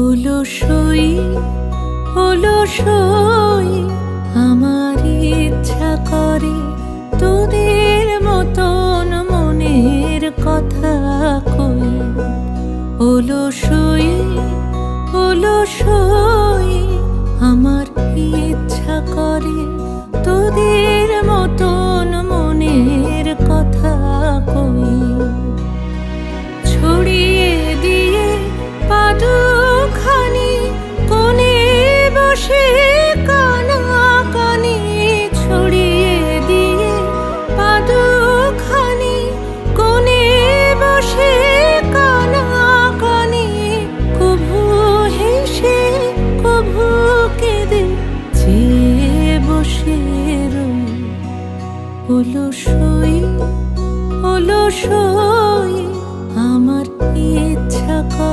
অলসই অলসই আমার ইচ্ছা করে তোদের মতন মনের কথা কই। অলসই অলসই আমার ইচ্ছা করে তোদের মতন মনের কথা কই। ছড়িয়ে দিয়ে পাদুখানি কোণে বসে কানাকানি, ছড়িয়ে দিয়ে পাদুখানি কোণে বসে কানাকানি, কভু হেসে কভু কেঁদে চেয়ে বসে রই। অলসই অলসই আমার ইচ্ছা করে